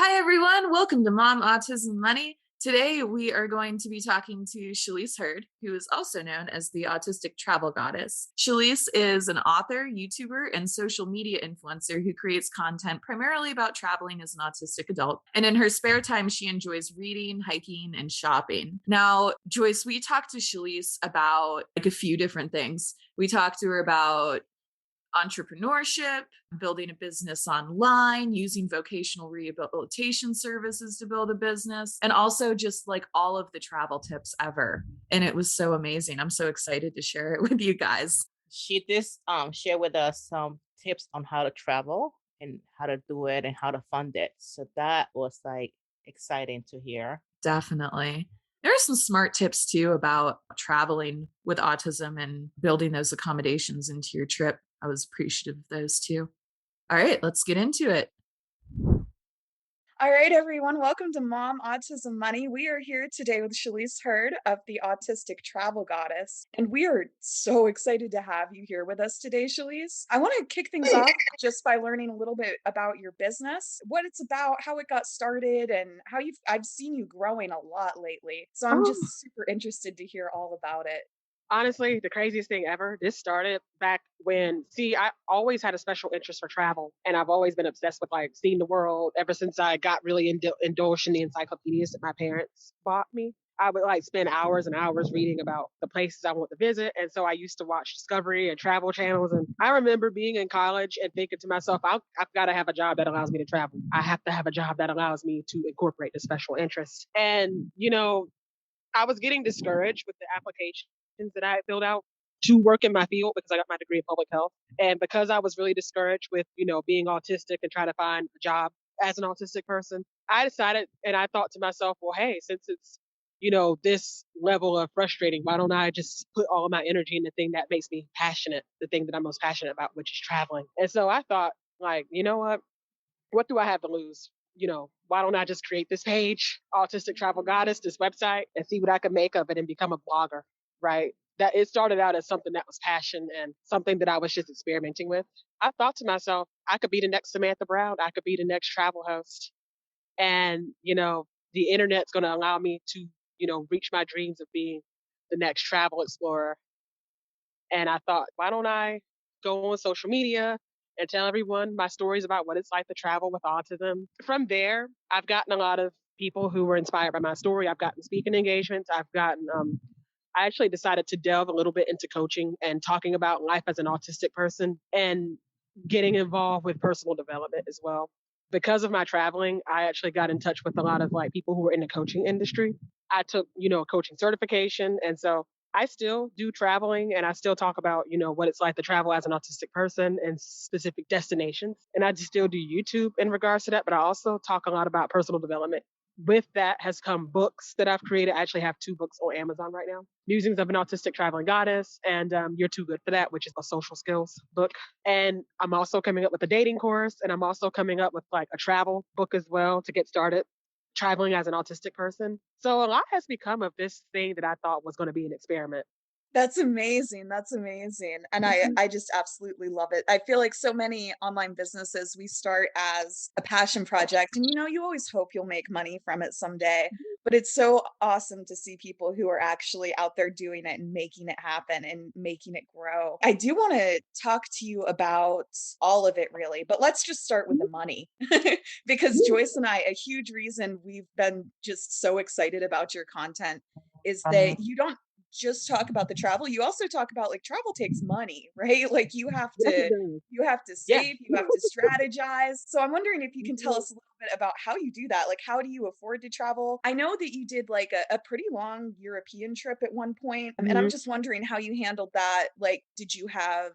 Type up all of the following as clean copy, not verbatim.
Hi, everyone. Welcome to Mom Autism Money. Today, we are going to be talking to Shalese Heard, who is also known as the Autistic Travel Goddess. Shalese is an author, YouTuber, and social media influencer who creates content primarily about traveling as an autistic adult. And in her spare time, she enjoys reading, hiking, and shopping. Now, Joyce, we talked to Shalese about a few different things. We talked to her about entrepreneurship, building a business online, using vocational rehabilitation services to build a business, and also just like all of the travel tips ever. And it was so amazing. I'm so excited to share it with you guys. She did share with us some tips on how to travel and how to do it and how to fund it. So that was like exciting to hear. Definitely. There are some smart tips too about traveling with autism and building those accommodations into your trip. I was appreciative of those too. All right, let's get into it. All right, everyone, welcome to Mom Autism Money. We are here today with Shalese Heard of the Autistic Travel Goddess, and we are so excited to have you here with us today, Shalese. I want to kick things off just by learning a little bit about your business, what it's about, how it got started, and how I've seen you growing a lot lately. So I'm just Oh, super interested to hear all about it. honestly, the craziest thing ever. This started back when, I always had a special interest for travel, and I've always been obsessed with like seeing the world ever since I got really indulged in the encyclopedias that my parents bought me. I would like spend hours and hours reading about the places I want to visit. And so I used to watch Discovery and travel channels. And I remember being in college and thinking to myself, I've got to have a job that allows me to travel. I have to have a job that allows me to incorporate the special interest. And, I was getting discouraged with the applications that I had filled out to work in my field because I got my degree in public health. And because I was really discouraged with, being autistic and trying to find a job as an autistic person, I decided and I thought to myself, well, hey, since it's, this level of frustrating, why don't I just put all of my energy in the thing that makes me passionate, the thing that I'm most passionate about, which is traveling. And so I thought, like, you know what do I have to lose? Why don't I just create this page, Autistic Travel Goddess, this website, and see what I can make of it and become a blogger, right? That it started out as something that was passion and something that I was just experimenting with. I thought to myself, I could be the next Samantha Brown, I could be the next travel host. And, the internet's going to allow me to, reach my dreams of being the next travel explorer. And I thought, why don't I go on social media and tell everyone my stories about what it's like to travel with autism? From there, I've gotten a lot of people who were inspired by my story. I've gotten speaking engagements. I actually decided to delve a little bit into coaching and talking about life as an autistic person and getting involved with personal development as well. Because of my traveling, I actually got in touch with a lot of like people who were in the coaching industry. I took, a coaching certification. And so I still do traveling and I still talk about, what it's like to travel as an autistic person and specific destinations. And I just still do YouTube in regards to that, but I also talk a lot about personal development. With that has come books that I've created. I actually have two books on Amazon right now. Musings of an Autistic Traveling Goddess and You're Too Good for That, which is a social skills book. And I'm also coming up with a dating course and I'm also coming up with like a travel book as well to get started traveling as an autistic person. So a lot has become of this thing that I thought was going to be an experiment. That's amazing, that's amazing, and I just absolutely love it. I feel like so many online businesses, we start as a passion project, and, you always hope you'll make money from it someday, but it's so awesome to see people who are actually out there doing it and making it happen and making it grow. I do wanna talk to you about all of it really, but let's just start with the money, because Joyce and I, a huge reason we've been just so excited about your content is that you don't just talk about the travel, you also talk about like travel takes money, right? Like Yes, it does. you have to Yeah. save, you have to strategize. So I'm wondering if you can tell us a little bit about how you do that. Like how do you afford to travel? I know that you did like a pretty long European trip at one point, and I'm Mhm. just wondering how you handled that. Like, did you have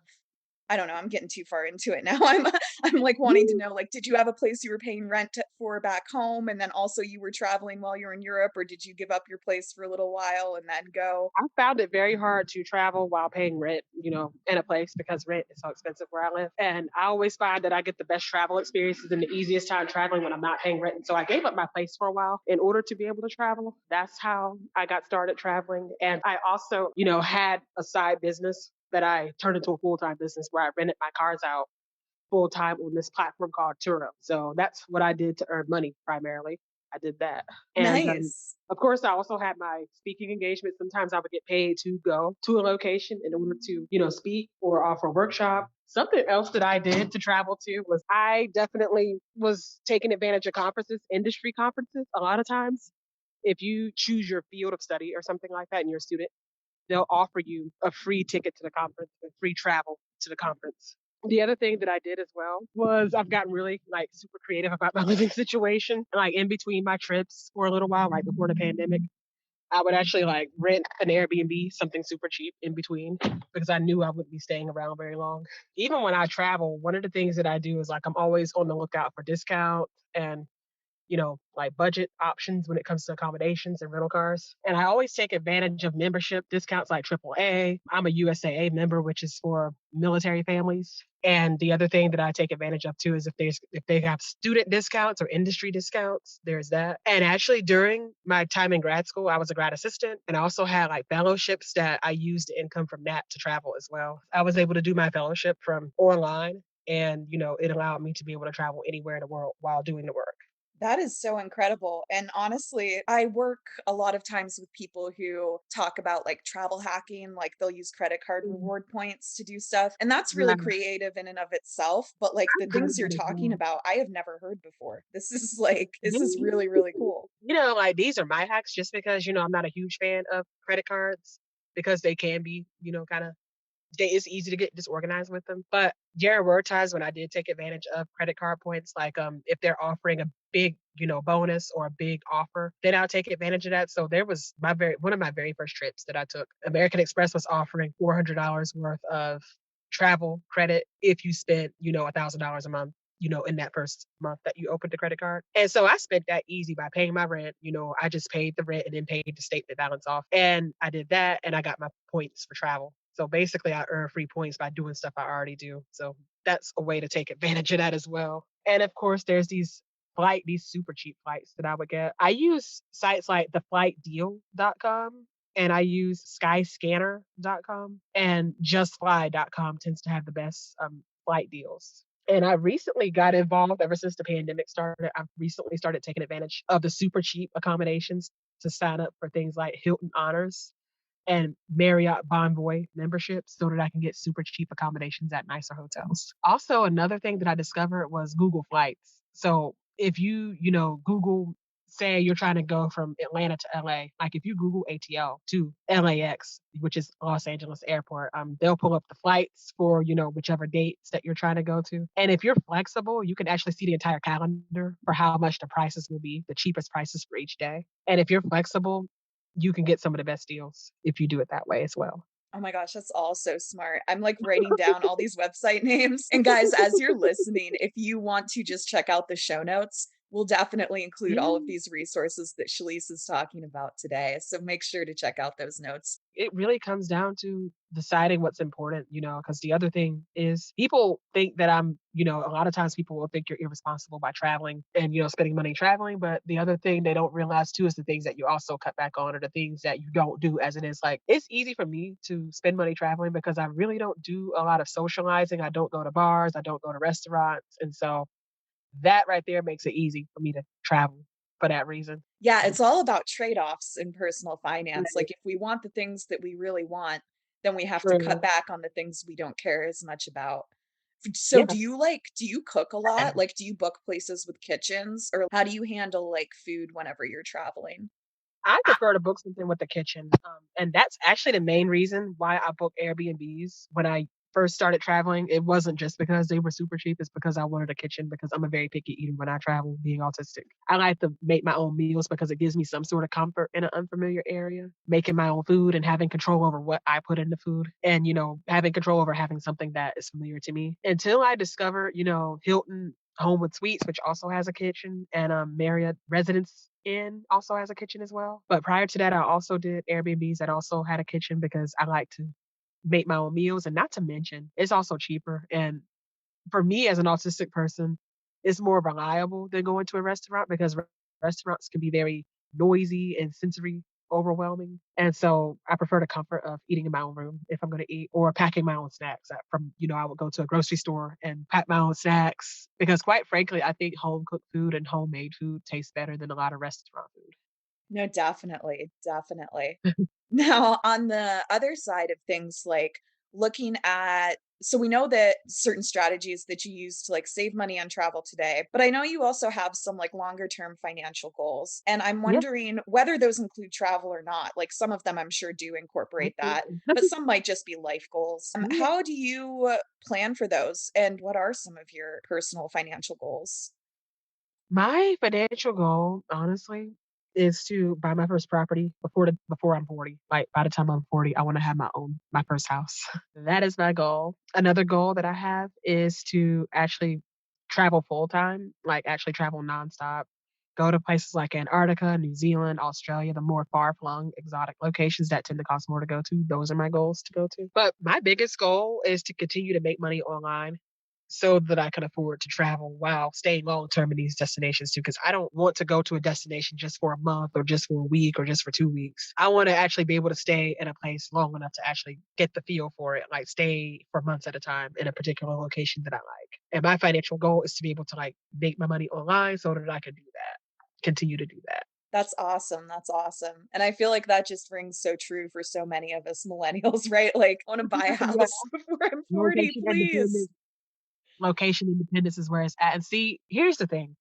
I don't know, I'm getting too far into it now. I'm like wanting to know, like, did you have a place you were paying rent for back home and then also you were traveling while you were in Europe, or did you give up your place for a little while and then go? I found it very hard to travel while paying rent, in a place because rent is so expensive where I live. And I always find that I get the best travel experiences and the easiest time traveling when I'm not paying rent. And so I gave up my place for a while in order to be able to travel. That's how I got started traveling. And I also, had a side business that I turned into a full time business where I rented my cars out full time on this platform called Turo. So that's what I did to earn money primarily. I did that. And Nice. of course, I also had my speaking engagement. Sometimes I would get paid to go to a location in order to, speak or offer a workshop. Something else that I did to travel to was I definitely was taking advantage of conferences, industry conferences. A lot of times, if you choose your field of study or something like that and you're a student, they'll offer you a free ticket to the conference, a free travel to the conference. The other thing that I did as well was I've gotten really like super creative about my living situation. Like in between my trips for a little while, right before the pandemic, I would actually like rent an Airbnb, something super cheap in between, because I knew I wouldn't be staying around very long. Even when I travel, one of the things that I do is like I'm always on the lookout for discounts and like budget options when it comes to accommodations and rental cars. And I always take advantage of membership discounts like AAA. I'm a USAA member, which is for military families. And the other thing that I take advantage of too is if they have student discounts or industry discounts, there's that. And actually during my time in grad school, I was a grad assistant and I also had like fellowships that I used the income from that to travel as well. I was able to do my fellowship from online and it allowed me to be able to travel anywhere in the world while doing the work. That is so incredible. And honestly, I work a lot of times with people who talk about like travel hacking, like they'll use credit card Mhm. reward points to do stuff. And that's Yeah, really creative in and of itself. But like the I'm good things at you're that as talking well. about, I have never heard before. This is Yeah. really, really cool. Like these are my hacks just because, I'm not a huge fan of credit cards because they can be, kind of it's easy to get disorganized with them. But there were times when I did take advantage of credit card points, like if they're offering a big, bonus or a big offer, then I'll take advantage of that. So there was one of my very first trips that I took. American Express was offering $400 worth of travel credit if you spent, $1,000 a month. In that first month that you opened the credit card. And so I spent that easy by paying my rent. I just paid the rent and then paid the statement balance off. And I did that and I got my points for travel. So basically I earn free points by doing stuff I already do. So that's a way to take advantage of that as well. And of course there's these super cheap flights that I would get. I use sites like theflightdeal.com and I use skyscanner.com and justfly.com tends to have the best flight deals. And I recently got involved ever since the pandemic started. I've recently started taking advantage of the super cheap accommodations to sign up for things like Hilton Honors and Marriott Bonvoy memberships so that I can get super cheap accommodations at nicer hotels. Also, another thing that I discovered was Google Flights. So if Google, say you're trying to go from Atlanta to LA, like if you Google ATL to LAX, which is Los Angeles Airport, they'll pull up the flights for, whichever dates that you're trying to go to. And if you're flexible, you can actually see the entire calendar for how much the prices will be, the cheapest prices for each day. And if you're flexible, you can get some of the best deals if you do it that way as well. Oh my gosh, that's all so smart. I'm like writing down all these website names. And guys, as you're listening, if you want to just check out the show notes, we'll definitely include all of Yeah. these resources that Shalese is talking about today. So make sure to check out those notes. It really comes down to deciding what's important, because the other thing is people think that a lot of times people will think you're irresponsible by traveling and, spending money traveling. But the other thing they don't realize too is the things that you also cut back on or the things that you don't do as it is. Like it's easy for me to spend money traveling because I really don't do a lot of socializing. I don't go to bars. I don't go to restaurants. And so that right there makes it easy for me to travel for that reason. Yeah, it's all about trade-offs in personal finance. Like if we want the things that we really want, then we have to cut True. back on the things we don't care as much about. So Yeah. do you cook a lot? Like do you book places with kitchens or how do you handle like food whenever you're traveling? I prefer to book something with the kitchen, and that's actually the main reason why I book Airbnbs when I first started traveling. It wasn't just because they were super cheap, it's because I wanted a kitchen because I'm a very picky eater when I travel, being autistic. I like to make my own meals because it gives me some sort of comfort in an unfamiliar area, making my own food and having control over what I put in the food and, having control over having something that is familiar to me. Until I discovered, Hilton Homewood Suites, which also has a kitchen, and Marriott Residence Inn also has a kitchen as well. But prior to that, I also did Airbnbs that also had a kitchen because I like to make my own meals, and not to mention, it's also cheaper. And for me as an autistic person, it's more reliable than going to a restaurant because restaurants can be very noisy and sensory overwhelming. And so I prefer the comfort of eating in my own room if I'm going to eat, or packing my own snacks I would go to a grocery store and pack my own snacks because quite frankly, I think home cooked food and homemade food tastes better than a lot of restaurant No, definitely, definitely. Now, on the other side of things, like looking at, so we know that certain strategies that you use to like save money on travel today, but I know you also have some like longer term financial goals. And I'm food. wondering whether those include travel or not. Like some of them I'm sure do incorporate that, Absolutely. but some might just be life goals. Yeah. How do you plan for those? And what are some of your personal financial goals? My financial goal, honestly, is to buy my first property before I'm 40. Like by the time I'm 40, I want to have my first house. That is my goal. Another goal that I have is to actually travel full time, like actually travel nonstop. Go to places like Antarctica, New Zealand, Australia, the more far flung exotic locations that tend to cost more to go to. Those are my goals to go to. But my biggest goal is to continue to make money online so that I can afford to travel while staying long term in these destinations too. Because I don't want to go to a destination just for a month or just for a week or just for 2 weeks. I want to actually be able to stay in a place long enough to actually get the feel for it, like stay for months at a time in a particular location that I like. And my financial goal is to be able to like make my money online so that I can do that, continue to do that. That's awesome. That's awesome. And I feel like that just rings so true for so many of us millennials, right? Like, I want to buy a Yeah, house before I'm 40, location please. independence. Location independence is where it's at. And see, here's the thing.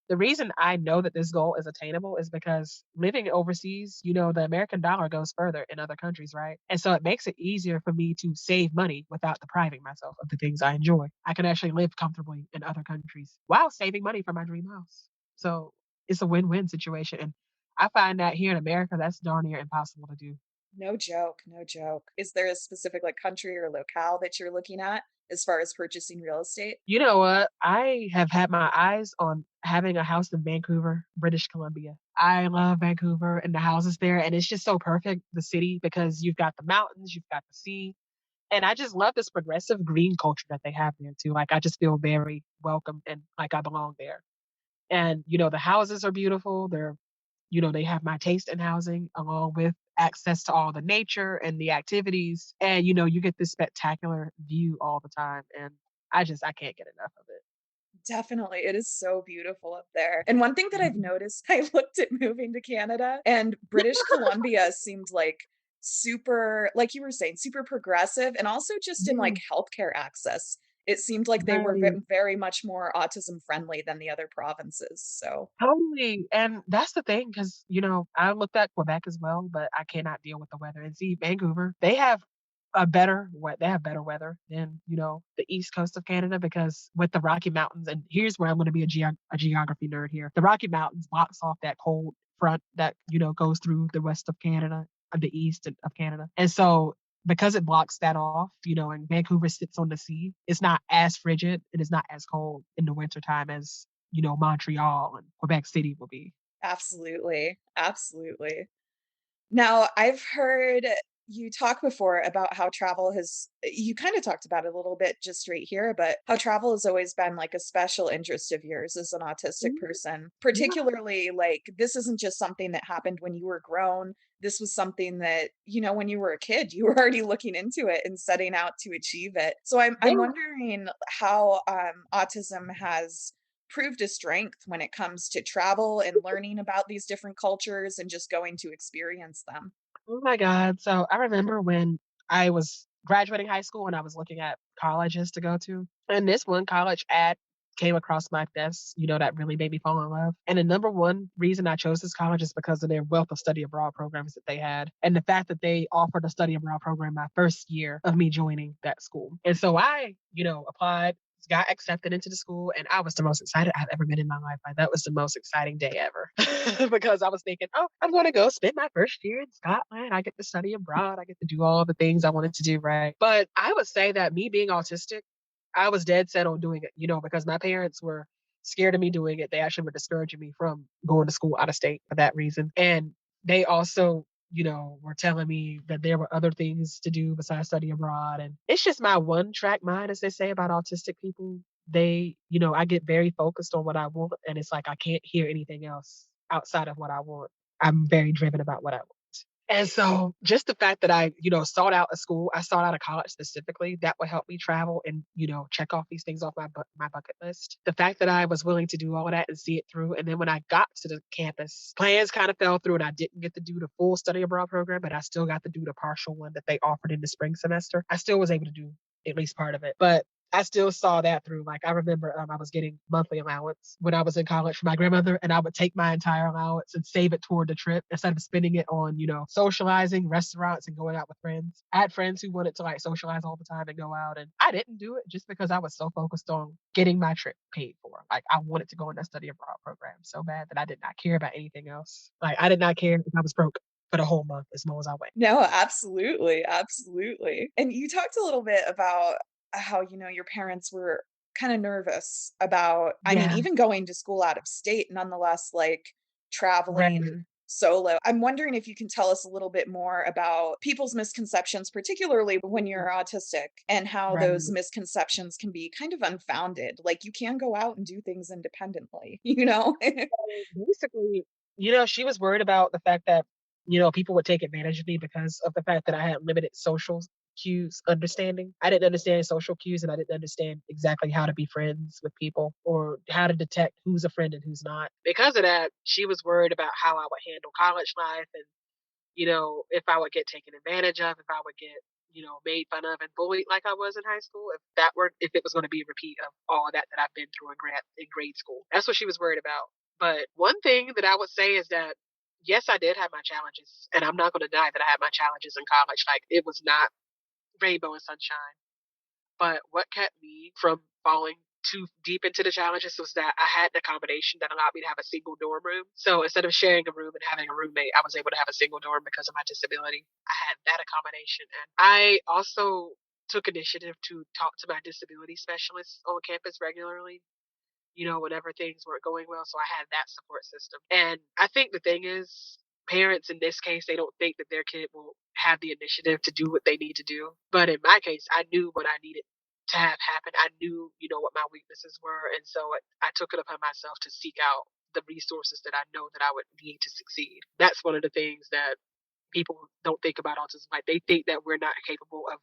The reason I know that this goal is attainable is because living overseas, the American dollar goes further in other countries, right? And so it makes it easier for me to save money without depriving myself of the things I enjoy. I can actually live comfortably in other countries while saving money for my dream house. So it's a win-win situation. And I find that here in America, that's darn near impossible to do. No joke. No joke. Is there a specific like country or locale that you're looking at as far as purchasing real estate? You know what? I have had my eyes on having a house in Vancouver, British Columbia. I love Vancouver and the houses there, and it's just so perfect, the city, because you've got the mountains, you've got the sea, and I just love this progressive green culture that they have there too. Like I just feel very welcome and like I belong there. And the houses are beautiful. They have my taste in housing along with access to all the nature and the activities. And you get this spectacular view all the time. And I can't get enough of it. Definitely. It is so beautiful up there. And one thing that I've Mhm. noticed, I looked at moving to Canada and British Columbia seemed like super, like you were saying, super progressive and also just in like Yeah, healthcare access. It seemed like they were right. very much more autism friendly than the other provinces. So Totally. And that's the thing, because I looked at Quebec as well, but I cannot deal with the weather. And see, Vancouver, they have better weather than, the east coast of Canada because with the Rocky Mountains, and here's where I'm gonna be a geography nerd here. The Rocky Mountains blocks off that cold front that, goes through the west of Canada, the east of Canada. And so because it blocks that off, and Vancouver sits on the sea, it's not as frigid and it's not as cold in the wintertime as Montreal and Quebec City will be. absolutely. Absolutely. Now, I've heard you talk before about how travel has, you kind of talked about it a little bit just right here, but how travel has always been like a special interest of yours as an autistic Mhm. person, Yeah. particularly like this isn't just something that happened when you were grown. This was something that, when you were a kid, you were already looking into it and setting out to achieve it. So I'm Yeah. wondering how autism has proved a strength when it comes to travel and learning about these different cultures and just going to experience them. Oh my god. So I remember when I was graduating high school and I was looking at colleges to go to, and this one college ad came across my desk, that really made me fall in love. And the number one reason I chose this college is because of their wealth of study abroad programs that they had. And the fact that they offered a study abroad program my first year of me joining that school. And so I, applied, got accepted into the school, and I was the most excited I've ever been in my life. Like that was the most exciting day ever because I was thinking, oh, I'm going to go spend my first year in Scotland. I get to study abroad. I get to do all the things I wanted to do. Right. But I would say that me being autistic, I was dead set on doing it, because my parents were scared of me doing it. They actually were discouraging me from going to school out of state for that reason. And they also, were telling me that there were other things to do besides study abroad. And it's just my one track mind, as they say about autistic people. I get very focused on what I want. And it's like I can't hear anything else outside of what I want. I'm very driven about what I want. And so just the fact that I, sought out a school, I sought out a college specifically that would help me travel and, check off these things off my bucket list. The fact that I was willing to do all of that and see it through. And then when I got to the campus, plans kind of fell through and I didn't get to do the full study abroad program, but I still got to do the partial one that they offered in the spring semester. I still was able to do at least part of it. But I still saw that through. Like I remember I was getting monthly allowance when I was in college from my grandmother, and I would take my entire allowance and save it toward the trip instead of spending it on, socializing, restaurants, and going out with friends. I had friends who wanted to like socialize all the time and go out, and I didn't do it just because I was so focused on getting my trip paid for. Like I wanted to go on that study abroad program so bad that I did not care about anything else. Like I did not care if I was broke for the whole month as long as I went. No, absolutely. Absolutely. And you talked a little bit about how, your parents were kind of nervous about, I mean, Yeah, even going to school out of state, nonetheless, like right, traveling solo. I'm wondering if you can tell us a little bit more about people's misconceptions, particularly when you're autistic, and how right. those misconceptions can be kind of unfounded. Like you can go out and do things independently, you know? Basically, she was worried about the fact that, people would take advantage of me because of the fact that I had limited social cues understanding. I didn't understand social cues and I didn't understand exactly how to be friends with people or how to detect who's a friend and who's not. Because of that, she was worried about how I would handle college life and, if I would get taken advantage of, if I would get, made fun of and bullied like I was in high school, if it was going to be a repeat of all of that I've been through in grade school. That's what she was worried about. But one thing that I would say is that yes, I did have my challenges, and I'm not going to deny that I had my challenges in college. Like it was not rainbow and sunshine. But what kept me from falling too deep into the challenges was that I had an accommodation that allowed me to have a single dorm room. So instead of sharing a room and having a roommate, I was able to have a single dorm because of my disability. I had that accommodation. And I also took initiative to talk to my disability specialists on campus regularly, whenever things weren't going well. So I had that support system. And I think the thing is, parents in this case, they don't think that their kid will have the initiative to do what they need to do. But in my case, I knew what I needed to have happen. I knew, what my weaknesses were. And so I took it upon myself to seek out the resources that I know that I would need to succeed. That's one of the things that people don't think about autism. Like they think that we're not capable of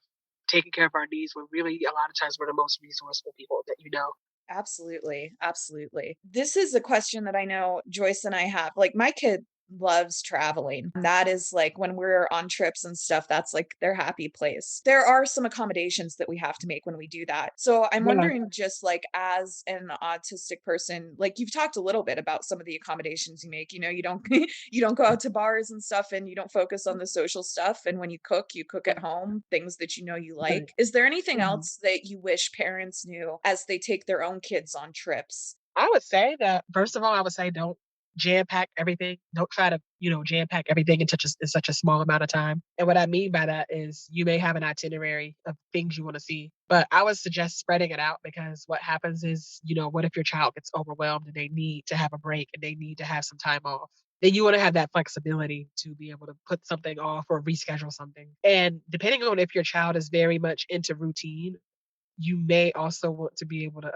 taking care of our needs when really a lot of times we're the most resourceful people that you know. Absolutely. Absolutely. This is a question that I know Joyce and I have. Like my kid loves traveling. That is like when we're on trips and stuff, that's like their happy place. There are some accommodations that we have to make when we do that. So I'm Yeah. wondering, just like as an autistic person, like you've talked a little bit about some of the accommodations you make. You don't you don't go out to bars and stuff and you don't focus on the social stuff. And when you cook at home, things that you Right. like. Is there anything Mhm. else that you wish parents knew as they take their own kids on trips? I would say that first of all, I would say don't jam pack everything. Don't try to, jam pack everything in such a small amount of time. And what I mean by that is you may have an itinerary of things you want to see, but I would suggest spreading it out because what happens is, what if your child gets overwhelmed and they need to have a break and they need to have some time off? Then you want to have that flexibility to be able to put something off or reschedule something. And depending on if your child is very much into routine, you may also want to be able to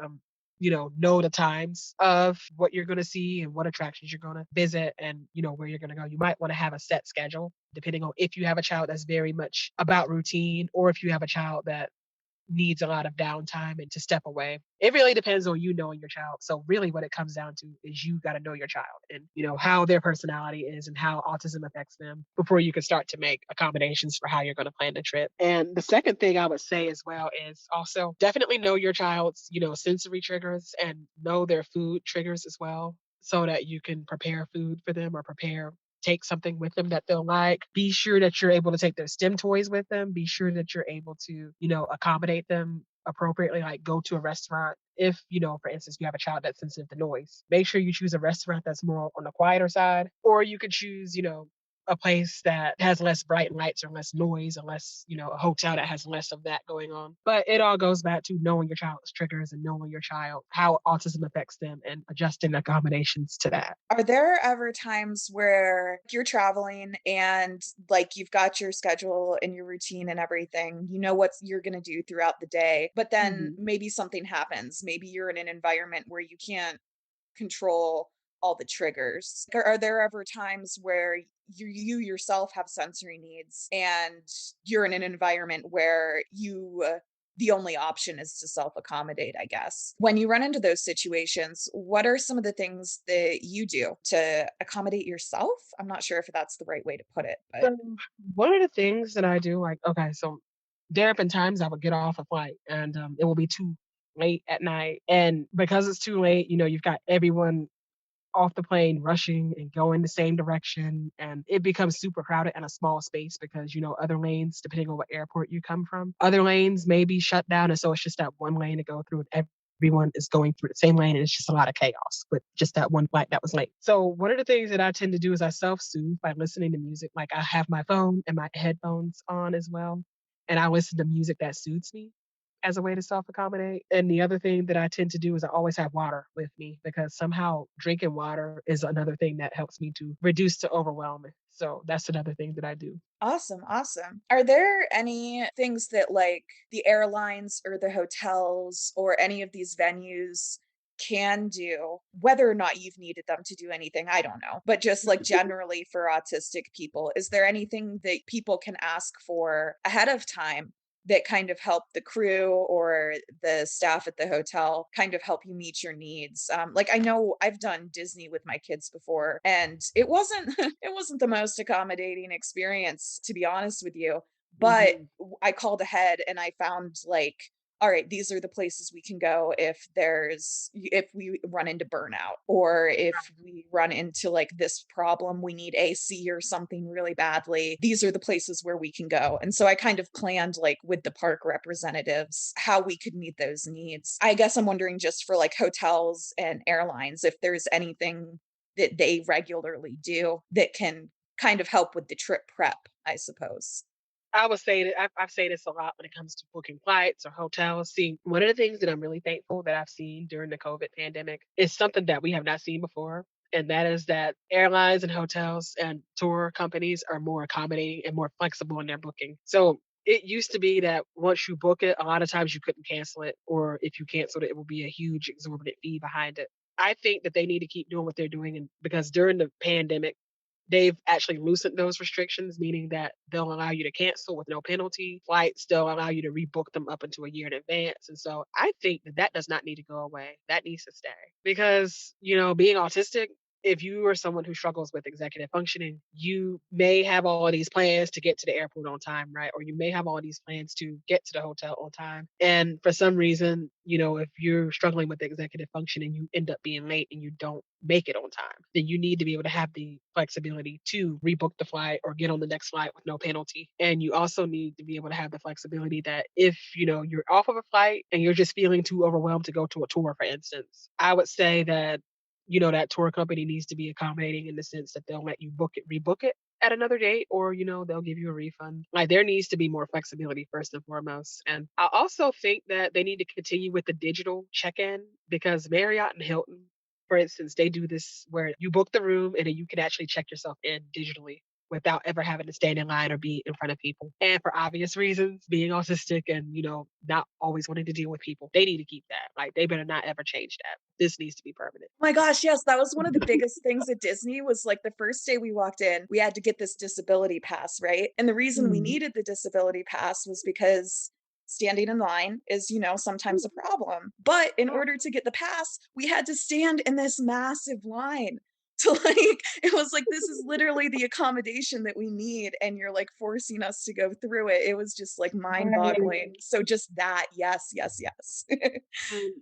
know the times of what you're going to see and what attractions you're going to visit and where you're going to go. You might want to have a set schedule depending on if you have a child that's very much about routine or if you have a child that needs a lot of downtime and to step away. It really depends on you knowing your child. So really what it comes down to is you got to know your child and how their personality is and how autism affects them before you can start to make accommodations for how you're going to plan the trip. And the second thing I would say as well is also definitely know your child's, sensory triggers and know their food triggers as well so that you can prepare food for them or take something with them that they'll like. Be sure that you're able to take their STEM toys with them. Be sure that you're able to, accommodate them appropriately, like go to a restaurant. If, for instance, you have a child that's sensitive to noise, make sure you choose a restaurant that's more on the quieter side, or you could choose, a place that has less bright lights or less noise or less, a hotel that has less of that going on. But it all goes back to knowing your child's triggers and knowing your child, how autism affects them and adjusting accommodations to that. Are there ever times where you're traveling and like you've got your schedule and your routine and everything, you know what you're going to do throughout the day, but then Mhm. maybe something happens. Maybe you're in an environment where you can't control all the triggers. Are there ever times where you yourself have sensory needs and you're in an environment where the only option is to self accommodate, I guess? When you run into those situations, what are some of the things that you do to accommodate yourself? I'm not sure if that's the right way to put it, but So one of the things that I do, like, okay, so there have been times I would get off a flight and it will be too late at night. And because it's too late, you've got everyone off the plane rushing and going the same direction. And it becomes super crowded in a small space because, other lanes, depending on what airport you come from, other lanes may be shut down. And so it's just that one lane to go through and everyone is going through the same lane. And it's just a lot of chaos with just that one flight that was late. So one of the things that I tend to do is I self-soothe by listening to music. Like I have my phone and my headphones on as well. And I listen to music that suits me as a way to self-accommodate. And the other thing that I tend to do is I always have water with me because somehow drinking water is another thing that helps me to reduce to overwhelming. So that's another thing that I do. awesome, awesome. Are there any things that like the airlines or the hotels or any of these venues can do, whether or not you've needed them to do anything, I don't know, but just like generally for autistic people, is there anything that people can ask for ahead of time that kind of help the crew or the staff at the hotel kind of help you meet your needs? Like I know I've done Disney with my kids before, and it wasn't it wasn't the most accommodating experience, to be honest with you. But Mhm. I called ahead and I found like, all right, these are the places we can go if we run into burnout or if we run into like this problem, we need AC or something really badly. These are the places where we can go. And so I kind of planned like with the park representatives how we could meet those needs. I guess I'm wondering just for like hotels and airlines if there's anything that they regularly do that can kind of help with the trip prep, I suppose. I would say that I've say this a lot when it comes to booking flights or hotels. See, one of the things that I'm really thankful that I've seen during the COVID pandemic is something that we have not seen before. And that is that airlines and hotels and tour companies are more accommodating and more flexible in their booking. So it used to be that once you book it, a lot of times you couldn't cancel it, or if you canceled it, it would be a huge exorbitant fee behind it. I think that they need to keep doing what they're doing, and because during the pandemic, they've actually loosened those restrictions, meaning that they'll allow you to cancel with no penalty. Flights, they'll allow you to rebook them up into a year in advance. And so I think that that does not need to go away. That needs to stay because, being autistic, if you are someone who struggles with executive functioning, you may have all of these plans to get to the airport on time, right? Or you may have all these plans to get to the hotel on time. And for some reason, if you're struggling with executive function and you end up being late and you don't make it on time, then you need to be able to have the flexibility to rebook the flight or get on the next flight with no penalty. And you also need to be able to have the flexibility that if, you're off of a flight and you're just feeling too overwhelmed to go to a tour, for instance, I would say that that tour company needs to be accommodating in the sense that they'll let you rebook it at another date, or, they'll give you a refund. Like there needs to be more flexibility first and foremost. And I also think that they need to continue with the digital check-in because Marriott and Hilton, for instance, they do this where you book the room and then you can actually check yourself in digitally without ever having to stand in line or be in front of people. And for obvious reasons, being autistic and, not always wanting to deal with people, they need to keep that. Like they better not ever change that. This needs to be permanent. My gosh, yes, that was one of the biggest things at Disney was like the first day we walked in, we had to get this disability pass, right? And the reason we Mhm. needed the disability pass was because standing in line is, sometimes a problem. But in order to get the pass, we had to stand in this massive line. To like, it was like, this is literally the accommodation that we need. And you're like forcing us to go through it. It was just like mind Right. boggling. So just that, yes, yes, yes. And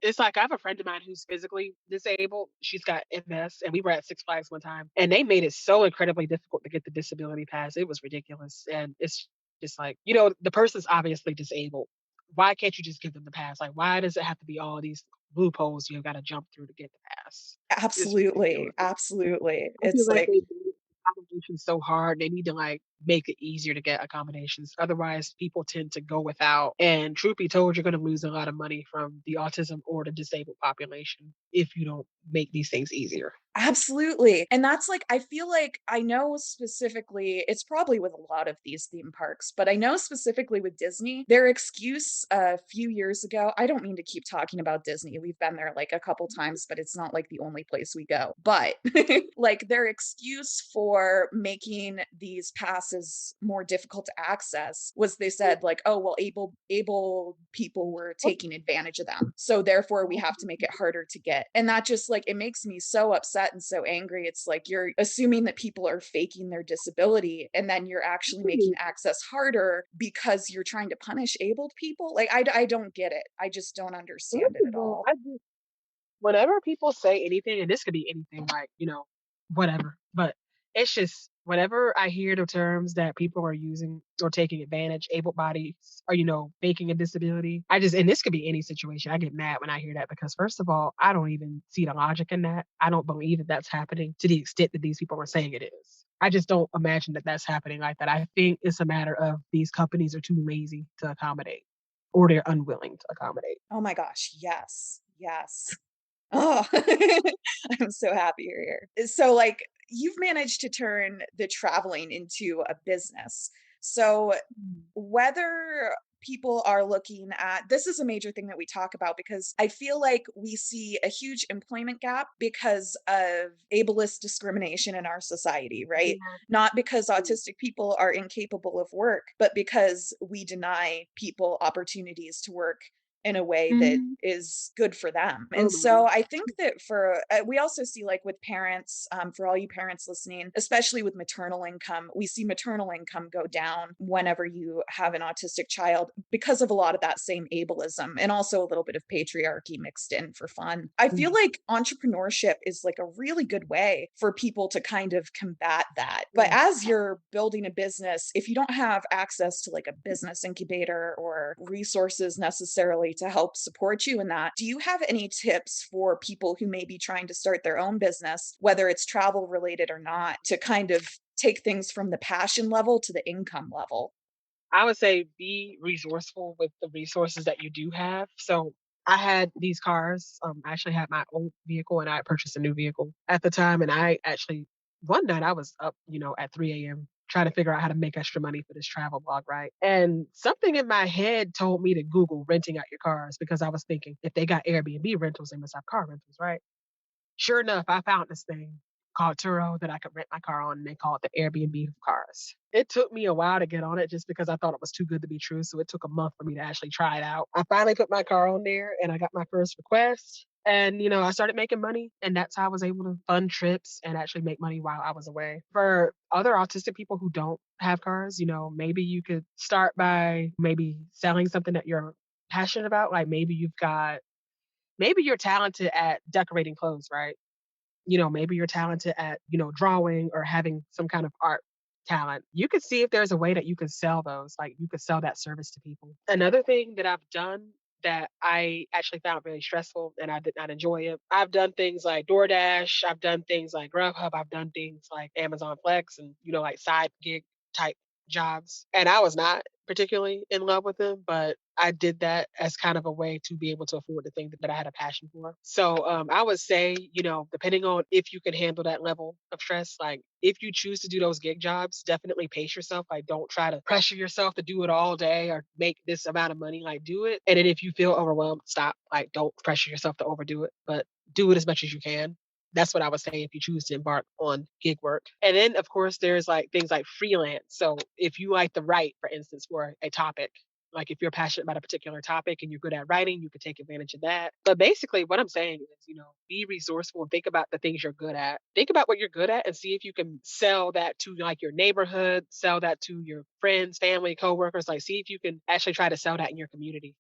it's like I have a friend of mine who's physically disabled. She's got MS, and we were at Six Flags one time, and they made it so incredibly difficult to get the disability pass. It was ridiculous, and it's just like the person's obviously disabled. Why can't you just give them the pass? Like, why does it have to be all these loopholes you've got to jump through to get the pass? It's Absolutely, ridiculous. absolutely. I feel It's like like they made accommodations so hard. They need to like make it easier to get accommodations. Otherwise, people tend to go without. And truth be told, you're going to lose a lot of money from the autism or the disabled population if you don't make these things easier. Absolutely. And that's like, I feel like I know specifically, it's probably with a lot of these theme parks, but I know specifically with Disney, their excuse a few years ago, I don't mean to keep talking about Disney. We've been there like a couple times, but it's not like the only place we go. But like their excuse for making these passes more difficult to access was they said like, oh, well, able people were taking advantage of them. So therefore we have to make it harder to get. And that just like, it makes me so upset and so angry. It's like you're assuming that people are faking their disability and then you're actually making access harder because you're trying to punish abled people. Like I don't get it. I just don't understand it at all. Whenever people say anything, and this could be anything like, whatever, but it's just whenever I hear the terms that people are using or taking advantage, able bodies or, faking a disability, and this could be any situation. I get mad when I hear that because, first of all, I don't even see the logic in that. I don't believe that that's happening to the extent that these people are saying it is. I just don't imagine that that's happening like that. I think it's a matter of these companies are too lazy to accommodate or they're unwilling to accommodate. Oh my gosh. Yes. Yes. Oh, I'm so happy you're here. So, like, you've managed to turn the traveling into a business. So, whether people are looking at this is a major thing that we talk about because I feel like we see a huge employment gap because of ableist discrimination in our society, right? Not because autistic people are incapable of work, but because we deny people opportunities to work in a way that Mhm. is good for them. Oh And my so goodness. I think that for, we also see like with parents, for all you parents listening, especially with maternal income, we see maternal income go down whenever you have an autistic child because of a lot of that same ableism and also a little bit of patriarchy mixed in for fun. I feel Mm. like entrepreneurship is like a really good way for people to kind of combat that. But Yeah. as you're building a business, if you don't have access to like a business incubator or resources necessarily to help support you in that, do you have any tips for people who may be trying to start their own business, whether it's travel related or not, to kind of take things from the passion level to the income level? I would say be resourceful with the resources that you do have. So I had these cars. I actually had my old vehicle and I purchased a new vehicle at the time. And I actually, one night I was up, at 3 a.m. trying to figure out how to make extra money for this travel blog, right? And something in my head told me to Google renting out your cars because I was thinking if they got Airbnb rentals, they must have car rentals, right? Sure enough, I found this thing called Turo that I could rent my car on, and they call it the Airbnb of cars. It took me a while to get on it just because I thought it was too good to be true, so it took a month for me to actually try it out. I finally put my car on there, and I got my first request, and, I started making money, and that's how I was able to fund trips and actually make money while I was away. For other autistic people who don't have cars, maybe you could start by maybe selling something that you're passionate about, like maybe you're talented at decorating clothes, right? Maybe you're talented at, drawing or having some kind of art talent. You could see if there's a way that you can sell those, like you could sell that service to people. Another thing that I've done that I actually found really stressful and I did not enjoy it. I've done things like DoorDash, I've done things like Grubhub, I've done things like Amazon Flex and, like side gig type jobs. And I was not particularly in love with them, but I did that as kind of a way to be able to afford the thing that I had a passion for. So I would say, depending on if you can handle that level of stress, like if you choose to do those gig jobs, definitely pace yourself. Like don't try to pressure yourself to do it all day or make this amount of money. Like do it. And then if you feel overwhelmed, stop. Like don't pressure yourself to overdo it, but do it as much as you can. That's what I would say if you choose to embark on gig work. And then, of course, there's like things like freelance. So if you like to write, for instance, for a topic, like if you're passionate about a particular topic and you're good at writing, you could take advantage of that. But basically, what I'm saying is, be resourceful and think about the things you're good at. Think about what you're good at and see if you can sell that to like your neighborhood, sell that to your friends, family, coworkers. Like, see if you can actually try to sell that in your community.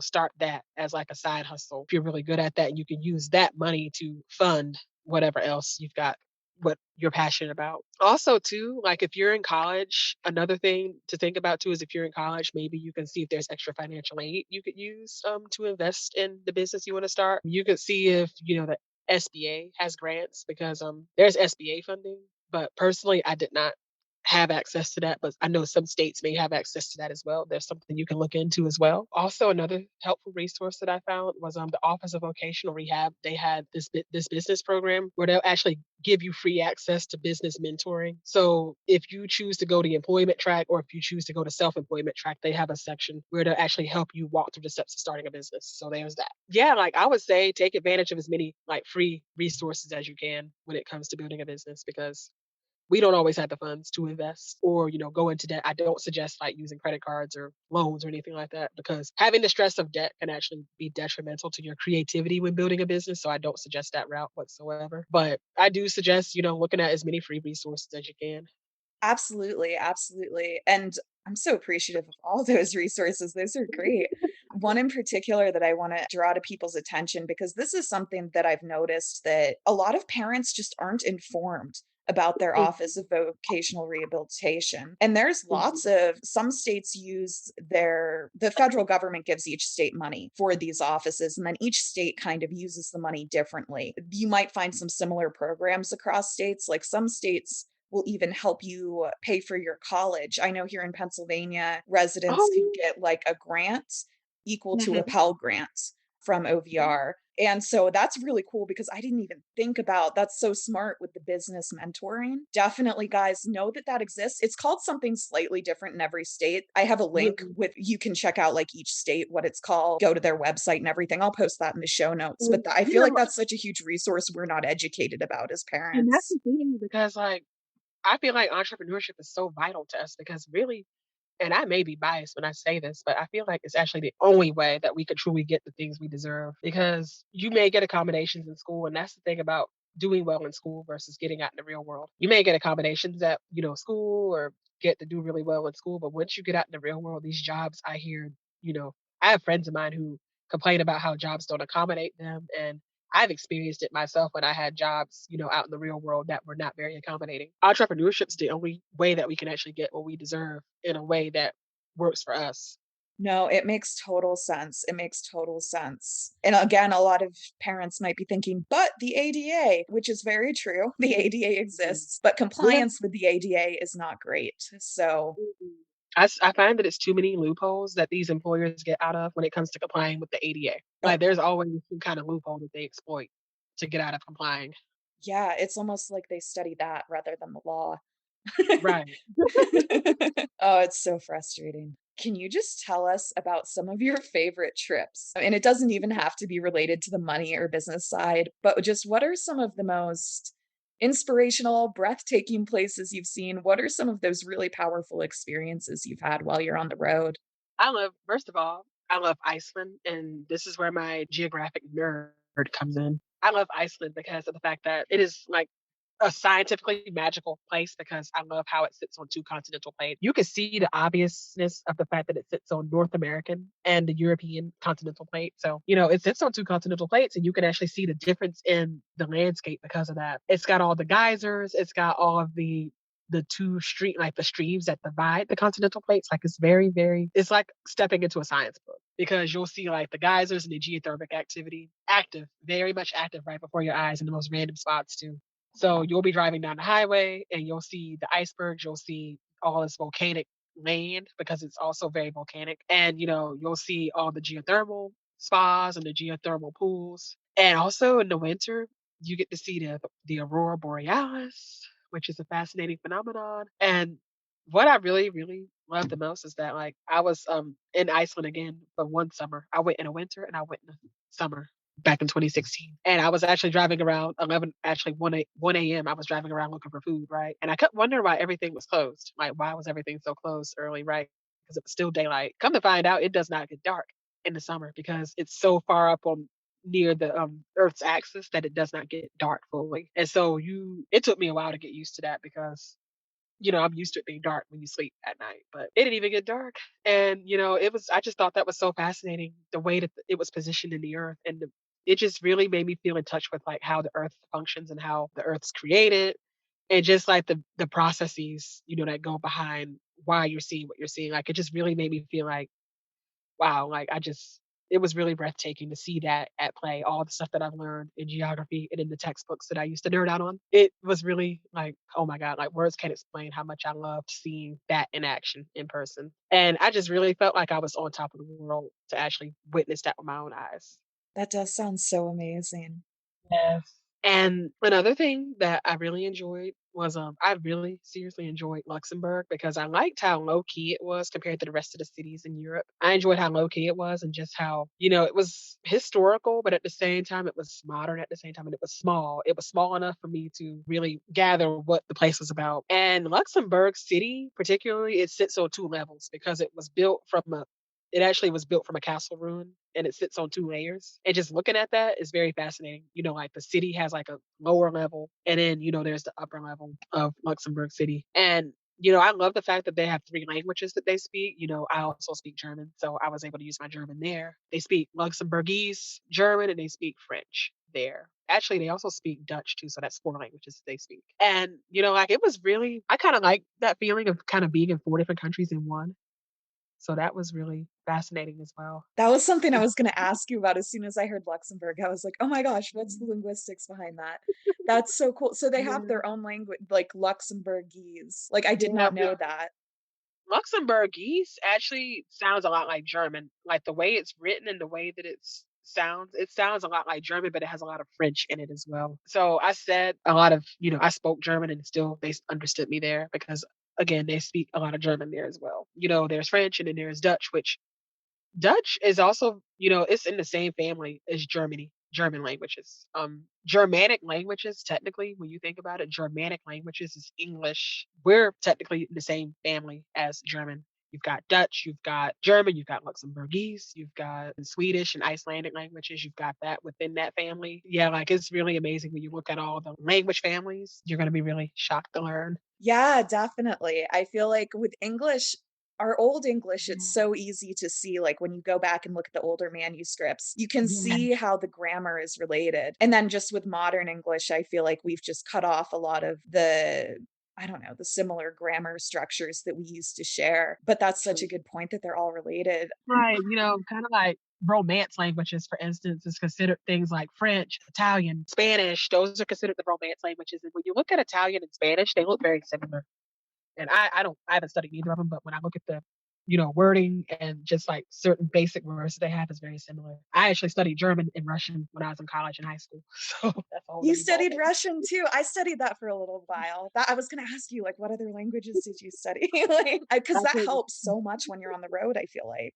Start that as like a side hustle. If you're really good at that, you can use that money to fund whatever else you've got what you're passionate about. Also, too, like if you're in college, another thing to think about too is if you're in college, maybe you can see if there's extra financial aid you could use to invest in the business you want to start. You could see if the SBA has grants because there's SBA funding, but personally, I did not have access to that, but I know some states may have access to that as well. There's something you can look into as well. Also, another helpful resource that I found was the Office of Vocational Rehab. They had this business program where they'll actually give you free access to business mentoring. So if you choose to go the employment track or if you choose to go the self-employment track, they have a section where they'll actually help you walk through the steps of starting a business. So there's that. Yeah, like I would say take advantage of as many like free resources as you can when it comes to building a business because we don't always have the funds to invest or, go into debt. I don't suggest like using credit cards or loans or anything like that because having the stress of debt can actually be detrimental to your creativity when building a business. So I don't suggest that route whatsoever. But I do suggest, looking at as many free resources as you can. Absolutely, absolutely. And I'm so appreciative of all those resources. Those are great. One in particular that I want to draw to people's attention because this is something that I've noticed that a lot of parents just aren't informed about their Mhm, Office of Vocational Rehabilitation. And there's mhm. lots of some states use the federal government gives each state money for these offices, and then each state kind of uses the money differently. You might find some similar programs across states, like some states will even help you pay for your college. I know here in Pennsylvania, residents can Oh, get like a grant equal to a mhm. Pell Grant from OVR. And so that's really cool because I didn't even think about that's so smart with the business mentoring. Definitely, guys, know that that exists. It's called something slightly different in every state. I have a link Mhm, with you can check out like each state what it's called, go to their website and everything. I'll post that in the show notes. But mhm. I feel Yeah, like that's such a huge resource we're not educated about as and that's parents. the thing because like I feel like entrepreneurship is so vital to us because really, and I may be biased when I say this, but I feel like it's actually the only way that we could truly get the things we deserve because you may get accommodations in school. And that's the thing about doing well in school versus getting out in the real world. You may get accommodations at, school or get to do really well in school. But once you get out in the real world, these jobs I hear, you know, I have friends of mine who complain about how jobs don't accommodate them. And I've experienced it myself when I had jobs, out in the real world that were not very accommodating. Entrepreneurship is the only way that we can actually get what we deserve in a way that works for us. No, it makes total sense. It makes total sense. And again, a lot of parents might be thinking, but the ADA, which is very true. The ADA Mhm. exists, but Yeah. compliance with the ADA is not great. So, Mhm. I find that it's too many loopholes that these employers get out of when it comes to complying with the ADA. uh, Like, there's always some kind of loophole that they exploit to get out of complying. yeah, it's almost like they study that rather than the law. Right. Oh, it's so frustrating. Can you just tell us about some of your favorite trips? And it doesn't even have to be related to the money or business side, but just what are some of the most inspirational, breathtaking places you've seen? What are some of those really powerful experiences you've had while you're on the road? First of all, I love Iceland, and this is where my geographic nerd comes in. I love Iceland because of the fact that it is like a scientifically magical place because I love how it sits on two continental plates. You can see the obviousness of the fact that it sits on North American and the European continental plate. So, it sits on two continental plates and you can actually see the difference in the landscape because of that. It's got all the geysers, it's got all of the the streams that divide the continental plates. Like it's very, very it's like stepping into a science book because you'll see like the geysers and the geothermic activity active, very much active right before your eyes in the most random spots too. So you'll be driving down the highway and you'll see the icebergs, you'll see all this volcanic land because it's also very volcanic. And you'll see all the geothermal spas and the geothermal pools. And also in the winter, you get to see the aurora borealis, which is a fascinating phenomenon. And what I really, really love the most is that like I was in Iceland again for one summer. I went in a winter and I went in a summer back in 2016. And I was actually driving around 1 a.m. I was driving around looking for food, right? And I kept wondering why everything was closed. Like, why was everything so closed early, right? Because it was still daylight. Come to find out, it does not get dark in the summer because it's so far up on near the Earth's axis that it does not get dark fully. And so it took me a while to get used to that because I'm used to it being dark when you sleep at night, but it didn't even get dark. And, I just thought that was so fascinating the way that it was positioned in the earth. And it just really made me feel in touch with like how the earth functions and how the earth's created and just like the processes, that go behind why you're seeing what you're seeing. Like it just really made me feel like, wow, like it was really breathtaking to see that at play, all the stuff that I've learned in geography and in the textbooks that I used to nerd out on. It was really like, oh my God, like words can't explain how much I loved seeing that in action in person. And I just really felt like I was on top of the world to actually witness that with my own eyes. That does sound so amazing. Yes. And another thing that I really enjoyed was I really seriously enjoyed Luxembourg because I liked how low key it was compared to the rest of the cities in Europe. I enjoyed how low key it was and just how, it was historical, but at the same time it was modern at the same time and it was small. It was small enough for me to really gather what the place was about. And Luxembourg City, particularly, it sits on two levels because it actually was built from a castle ruin and it sits on two layers. And just looking at that is very fascinating. Like the city has like a lower level and then, there's the upper level of Luxembourg City. And I love the fact that they have three languages that they speak. I also speak German, so I was able to use my German there. They speak Luxembourgese, German, and they speak French there. Actually, they also speak Dutch too, so that's four languages that they speak. And, like it was really, I kind of like that feeling of kind of being in four different countries in one. So that was really fascinating as well. That was something I was gonna ask you about as soon as I heard Luxembourg. I was like, "Oh my gosh, what's the linguistics behind that?" That's so cool. So they have Yeah, their own language, like Luxembourgese. Like, I did yeah, not know that. Luxembourgese actually sounds a lot like German. Like the way it's written and the way that it sounds a lot like German, but it has a lot of French in it as well. So I said a lot of, I spoke German and still understood me there because again, they speak a lot of German there as well. There's French and then there's Dutch, which Dutch is also, it's in the same family as German languages. Germanic languages, technically, when you think about it, Germanic languages is English. We're technically in the same family as German. You've got Dutch, you've got German, you've got Luxembourgese, you've got Swedish and Icelandic languages. You've got that within that family. Yeah, like it's really amazing when you look at all the language families. You're going to be really shocked to learn. Yeah, definitely. I feel like with English, our old English, it's Yeah. so easy to see, like, when you go back and look at the older manuscripts, you can Yeah. see how the grammar is related. And then just with modern English, I feel like we've just cut off a lot of the I don't know, the similar grammar structures that we used to share. But that's such a good point that they're all related. Right, kind of like Romance languages, for instance, is considered things like French, Italian, Spanish. Those are considered the Romance languages. And when you look at Italian and Spanish, they look very similar. And I haven't studied either of them, but when I look at the, wording and just like certain basic words that they have is very similar. I actually studied German and Russian when I was in college and high school. So that's a whole You other ball studied game. Russian too. I studied that for a little while. That I was gonna ask you, like, what other languages did you study? Like, because that helps so much when you're on the road, I feel like.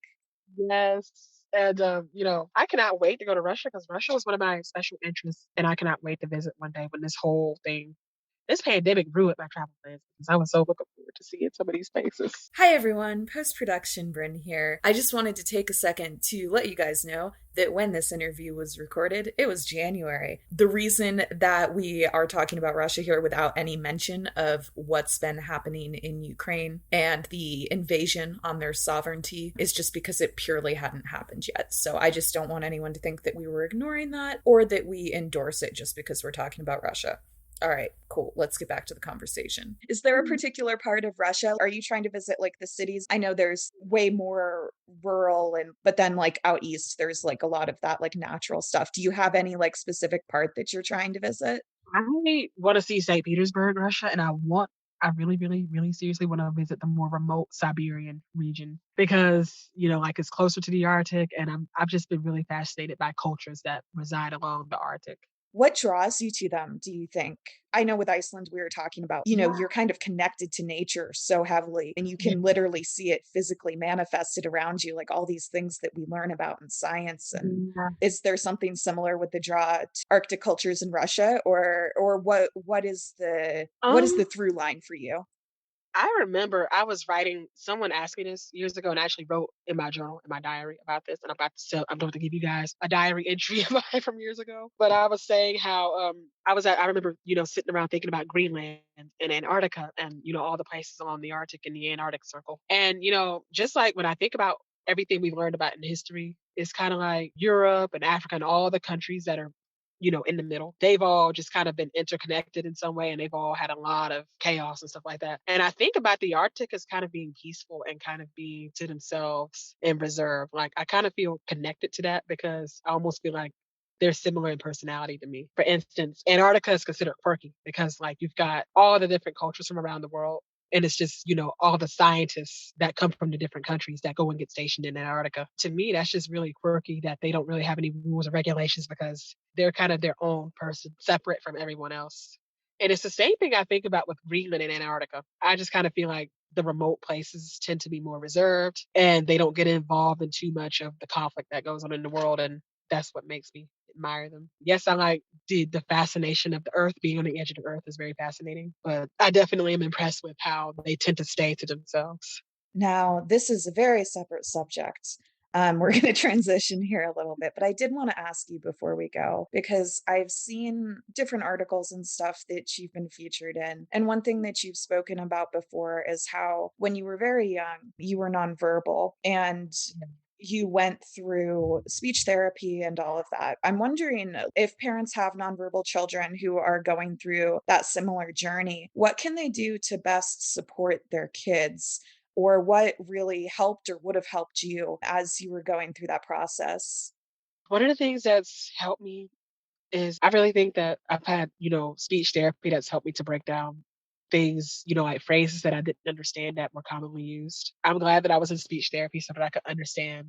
Yes. And, I cannot wait to go to Russia because Russia was one of my special interests, and I cannot wait to visit one day when this pandemic ruined my travel plans because I was so looking forward to seeing some of these places. Hi everyone, post-production Brynne here. I just wanted to take a second to let you guys know that when this interview was recorded, it was January. The reason that we are talking about Russia here without any mention of what's been happening in Ukraine and the invasion on their sovereignty is just because it purely hadn't happened yet. So I just don't want anyone to think that we were ignoring that or that we endorse it just because we're talking about Russia. All right, cool. Let's get back to the conversation. Is there a particular part of Russia? Are you trying to visit like the cities? I know there's way more rural but then like out east there's like a lot of that like natural stuff. Do you have any like specific part that you're trying to visit? I want to see St. Petersburg, Russia, and I really, really, really seriously want to visit the more remote Siberian region because, like it's closer to the Arctic, and I've just been really fascinated by cultures that reside along the Arctic. What draws you to them, do you think? I know with Iceland, we were talking about, you're kind of connected to nature so heavily, and you Yeah. can literally see it physically manifested around you, like all these things that we learn about in science. And Yeah. is there something similar with the draw to Arctic cultures in Russia, or what is the Um, through line for you? I remember I was writing someone asked me this years ago and I actually wrote in my journal, in my diary about this, and I'm about to give you guys a diary entry of mine from years ago. But I was saying how I remember, sitting around thinking about Greenland and Antarctica and, all the places along the Arctic and the Antarctic Circle. And, just like when I think about everything we've learned about in history, it's kind of like Europe and Africa and all the countries that are, in the middle. They've all just kind of been interconnected in some way, and they've all had a lot of chaos and stuff like that. And I think about the Arctic as kind of being peaceful and kind of being to themselves and reserved. Like I kind of feel connected to that because I almost feel like they're similar in personality to me. For instance, Antarctica is considered quirky because like you've got all the different cultures from around the world. And it's just, all the scientists that come from the different countries that go and get stationed in Antarctica. To me, that's just really quirky that they don't really have any rules or regulations because they're kind of their own person, separate from everyone else. And it's the same thing I think about with Greenland and Antarctica. I just kind of feel like the remote places tend to be more reserved and they don't get involved in too much of the conflict that goes on in the world. And that's what makes me admire them. Yes, I like the fascination of the earth. Being on the edge of the earth is very fascinating, but I definitely am impressed with how they tend to stay to themselves. Now, this is a very separate subject. We're going to transition here a little bit, but I did want to ask you before we go, because I've seen different articles and stuff that you've been featured in. And one thing that you've spoken about before is how when you were very young, you were nonverbal and you went through speech therapy and all of that. I'm wondering if parents have nonverbal children who are going through that similar journey, what can they do to best support their kids? Or what really helped or would have helped you as you were going through that process? One of the things that's helped me is I really think that I've had, speech therapy that's helped me to break down things, like phrases that I didn't understand that were commonly used. I'm glad that I was in speech therapy so that I could understand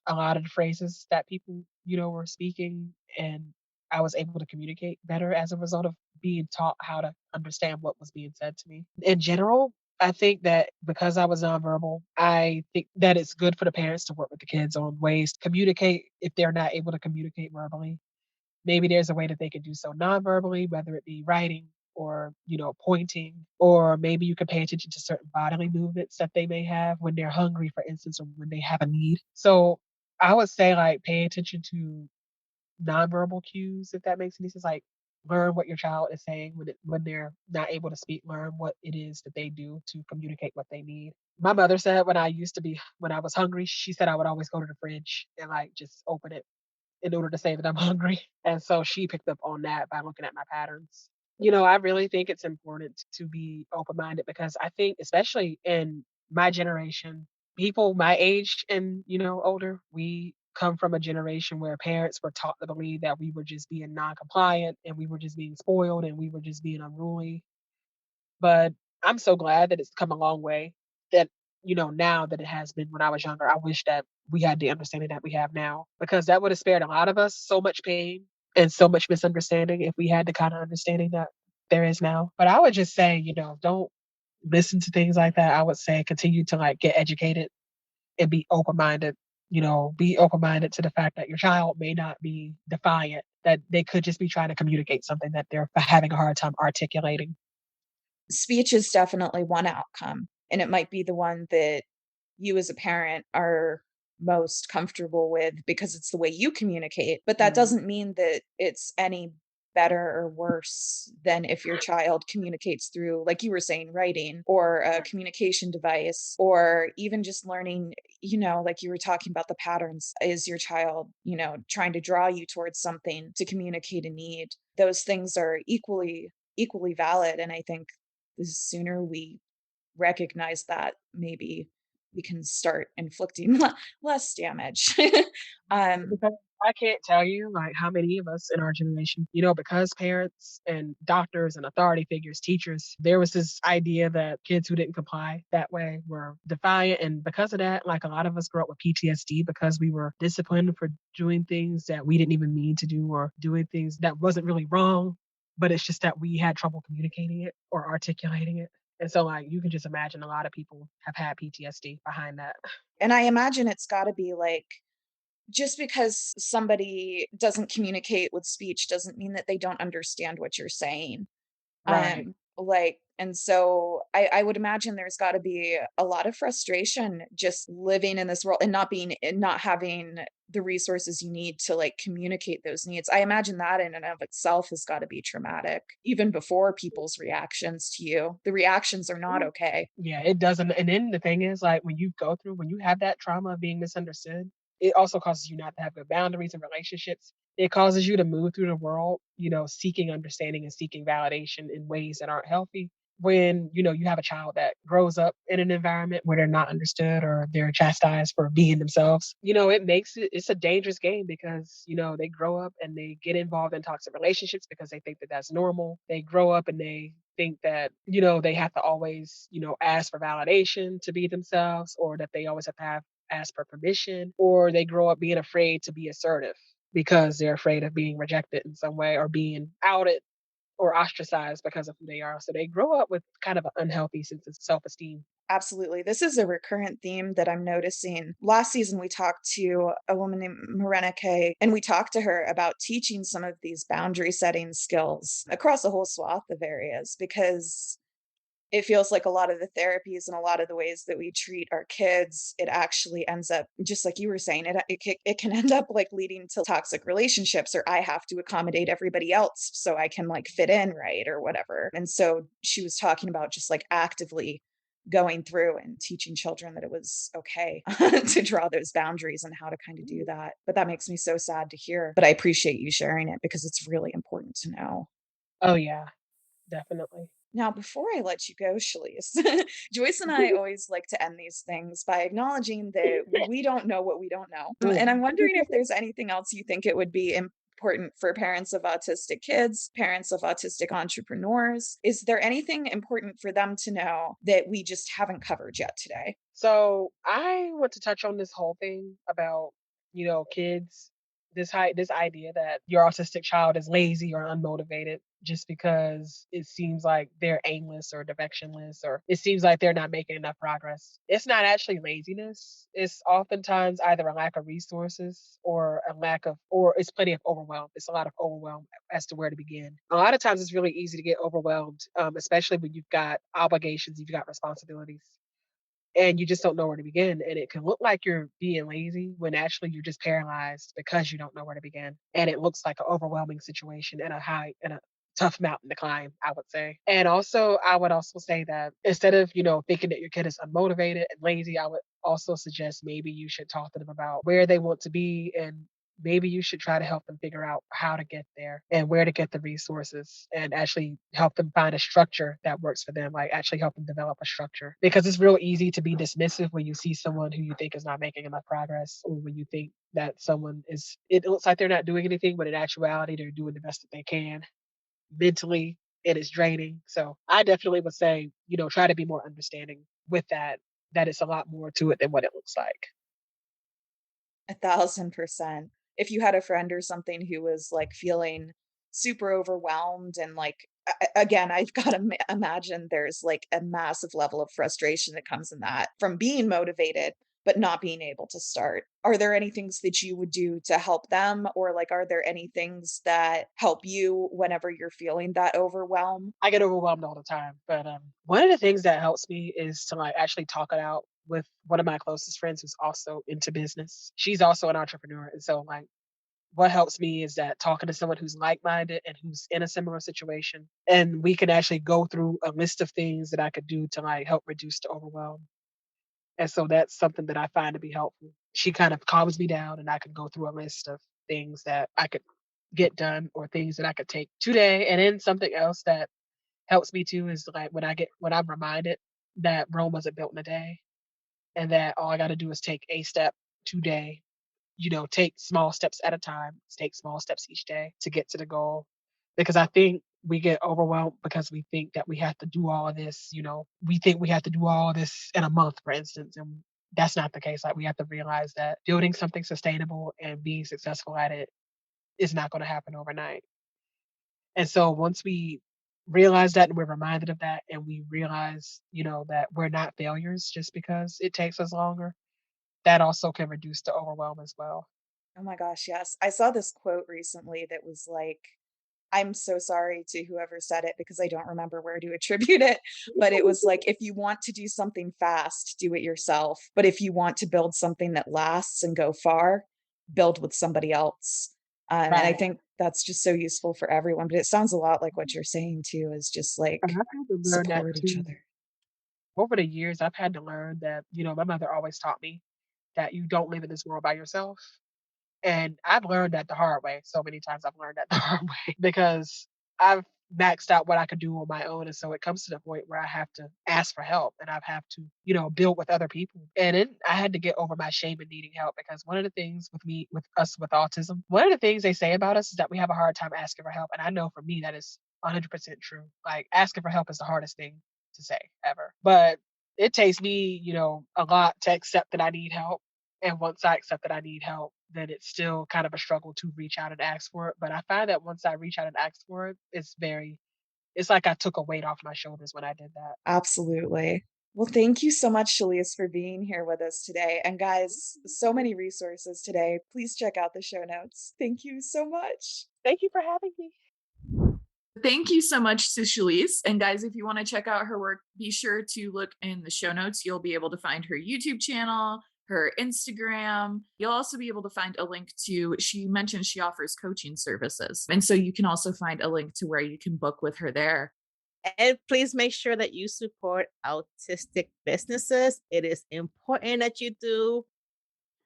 a lot of the phrases that people, were speaking, and I was able to communicate better as a result of being taught how to understand what was being said to me. In general, I think that because I was nonverbal, I think that it's good for the parents to work with the kids on ways to communicate if they're not able to communicate verbally. Maybe there's a way that they can do so non-verbally, whether it be writing or, pointing, or maybe you can pay attention to certain bodily movements that they may have when they're hungry, for instance, or when they have a need. So I would say like pay attention to nonverbal cues, if that makes any sense. Like learn what your child is saying when they're not able to speak, learn what it is that they do to communicate what they need. My mother said when I was hungry, she said I would always go to the fridge and like just open it in order to say that I'm hungry. And so she picked up on that by looking at my patterns. I really think it's important to be open minded because I think, especially in my generation, people my age and, older, we come from a generation where parents were taught to believe that we were just being non compliant and we were just being spoiled and we were just being unruly. But I'm so glad that it's come a long way that, now that it has been when I was younger. I wish that we had the understanding that we have now because that would have spared a lot of us so much pain and so much misunderstanding if we had the kind of understanding that there is now. But I would just say, don't listen to things like that. I would say continue to like get educated and be open minded. Be open minded to the fact that your child may not be defiant, that they could just be trying to communicate something that they're having a hard time articulating. Speech is definitely one outcome, and it might be the one that you as a parent are most comfortable with because it's the way you communicate, but that Mm, doesn't mean that it's any better or worse than if your child communicates through, like you were saying, writing or a communication device, or even just learning, like you were talking about the patterns. Is your child, trying to draw you towards something to communicate a need? Those things are equally valid. And I think the sooner we recognize that, maybe we can start inflicting less damage. um, because I can't tell you like how many of us in our generation, because parents and doctors and authority figures, teachers, there was this idea that kids who didn't comply that way were defiant. And because of that, like a lot of us grew up with PTSD because we were disciplined for doing things that we didn't even mean to do or doing things that wasn't really wrong. But it's just that we had trouble communicating it or articulating it. And so like you can just imagine a lot of people have had PTSD behind that. and I imagine it's got to be like, just because somebody doesn't communicate with speech doesn't mean that they don't understand what you're saying. Right. And so I would imagine there's got to be a lot of frustration just living in this world and not having the resources you need to like communicate those needs. I imagine that in and of itself has got to be traumatic, even before people's reactions to you. The reactions are not okay. Yeah, it doesn't. And then the thing is, like, when you have that trauma of being misunderstood, it also causes you not to have good boundaries and relationships. It causes you to move through the world, seeking understanding and seeking validation in ways that aren't healthy. When, you have a child that grows up in an environment where they're not understood or they're chastised for being themselves, it's a dangerous game because, they grow up and they get involved in toxic relationships because they think that that's normal. They grow up and they think that, they have to always, ask for validation to be themselves, or that they always have to ask for permission, or they grow up being afraid to be assertive because they're afraid of being rejected in some way or being outed or ostracized because of who they are. So they grow up with kind of an unhealthy sense of self-esteem. Absolutely. This is a recurrent theme that I'm noticing. Last season, we talked to a woman named Marenike, and we talked to her about teaching some of these boundary setting skills across a whole swath of areas because it feels like a lot of the therapies and a lot of the ways that we treat our kids, it actually ends up, just like you were saying, it can end up like leading to toxic relationships, or I have to accommodate everybody else so I can like fit in, right? Or whatever. And so she was talking about just like actively going through and teaching children that it was okay to draw those boundaries and how to kind of do that. But that makes me so sad to hear. But I appreciate you sharing it because it's really important to know. Oh yeah, definitely. Now, before I let you go, Shalese, Joyce and I always like to end these things by acknowledging that we don't know what we don't know. And I'm wondering if there's anything else you think it would be important for parents of autistic kids, parents of autistic entrepreneurs. Is there anything important for them to know that we just haven't covered yet today? So I want to touch on this whole thing about, kids, this idea that your autistic child is lazy or unmotivated just because it seems like they're aimless or directionless, or it seems like they're not making enough progress. It's not actually laziness. It's oftentimes either a lack of resources or or it's plenty of overwhelm. It's a lot of overwhelm as to where to begin. A lot of times it's really easy to get overwhelmed, especially when you've got obligations, you've got responsibilities, and you just don't know where to begin. And it can look like you're being lazy when actually you're just paralyzed because you don't know where to begin. And it looks like an overwhelming situation and a tough mountain to climb, I would say. And also, I would also say that instead of, thinking that your kid is unmotivated and lazy, I would also suggest maybe you should talk to them about where they want to be, and maybe you should try to help them figure out how to get there and where to get the resources, and actually help them find a structure that works for them, like actually help them develop a structure, because it's real easy to be dismissive when you see someone who you think is not making enough progress, or when you think that someone is, it looks like they're not doing anything, but in actuality they're doing the best that they can mentally, and it's draining. So I definitely would say, try to be more understanding with that it's a lot more to it than what it looks like. 1,000%. If you had a friend or something who was like feeling super overwhelmed and like, again, I've got to imagine there's like a massive level of frustration that comes in that from being motivated, but not being able to start. Are there any things that you would do to help them? Or like, are there any things that help you whenever you're feeling that overwhelm? I get overwhelmed all the time. But one of the things that helps me is to like actually talk it out with one of my closest friends who's also into business. She's also an entrepreneur. And so like what helps me is that talking to someone who's like-minded and who's in a similar situation, and we can actually go through a list of things that I could do to like help reduce the overwhelm. And so that's something that I find to be helpful. She kind of calms me down and I can go through a list of things that I could get done or things that I could take today. And then something else that helps me too is like when I'm reminded that Rome wasn't built in a day, and that all I got to do is take a step today, take small steps at a time, take small steps each day to get to the goal. Because I think we get overwhelmed because we think that we have to do all of this, we think we have to do all this in a month, for instance. And that's not the case. Like we have to realize that building something sustainable and being successful at it is not going to happen overnight. And so once we realize that and we're reminded of that, and we realize, that we're not failures just because it takes us longer, that also can reduce the overwhelm as well. Oh my gosh, yes. I saw this quote recently that was like, I'm so sorry to whoever said it because I don't remember where to attribute it, but it was like, if you want to do something fast, do it yourself. But if you want to build something that lasts and go far, build with somebody else. And I Right. think that's just so useful for everyone. But it sounds a lot like what you're saying too, is just And like I've had to learn that support each too. other. Over the years, I've had to learn that, my mother always taught me that you don't live in this world by yourself. And I've learned that the hard way. So many times I've learned that the hard way because I've maxed out what I could do on my own. And so it comes to the point where I have to ask for help and I have to, build with other people. And then I had to get over my shame in needing help because one of the things with us with autism, one of the things they say about us is that we have a hard time asking for help. And I know for me, that is 100% true. Like asking for help is the hardest thing to say ever. But it takes me, a lot to accept that I need help. And once I accept that I need help, then it's still kind of a struggle to reach out and ask for it. But I find that once I reach out and ask for it, it's like I took a weight off my shoulders when I did that. Absolutely. Well, thank you so much, Shalese, for being here with us today. And guys, so many resources today. Please check out the show notes. Thank you so much. Thank you for having me. Thank you so much to Shalese. And guys, if you want to check out her work, be sure to look in the show notes. You'll be able to find her YouTube channel, her Instagram. You'll also be able to find a link to, she mentioned she offers coaching services. And so you can also find a link to where you can book with her there. And please make sure that you support autistic businesses. It is important that you do.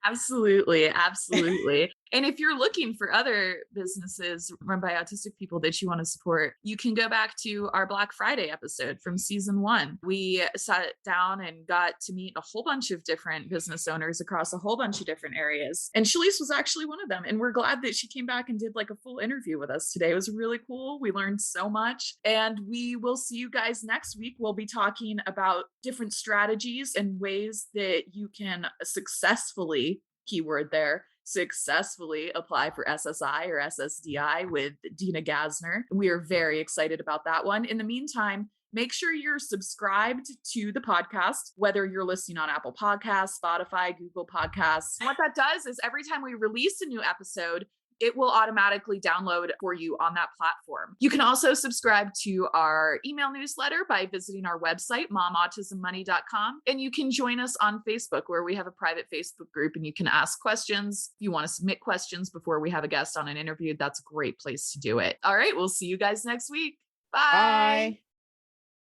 Absolutely. Absolutely. And if you're looking for other businesses run by autistic people that you want to support, you can go back to our Black Friday episode from season 1. We sat down and got to meet a whole bunch of different business owners across a whole bunch of different areas. And Shalese was actually one of them. And we're glad that she came back and did like a full interview with us today. It was really cool. We learned so much. And we will see you guys next week. We'll be talking about different strategies and ways that you can successfully, keyword there, successfully apply for SSI or SSDI with Dina Gasner. We are very excited about that one. In the meantime, make sure you're subscribed to the podcast, whether you're listening on Apple Podcasts, Spotify, Google Podcasts. And what that does is every time we release a new episode, it will automatically download for you on that platform. You can also subscribe to our email newsletter by visiting our website, momautismmoney.com. And you can join us on Facebook, where we have a private Facebook group and you can ask questions. If you want to submit questions before we have a guest on an interview, that's a great place to do it. All right, we'll see you guys next week. Bye. Bye.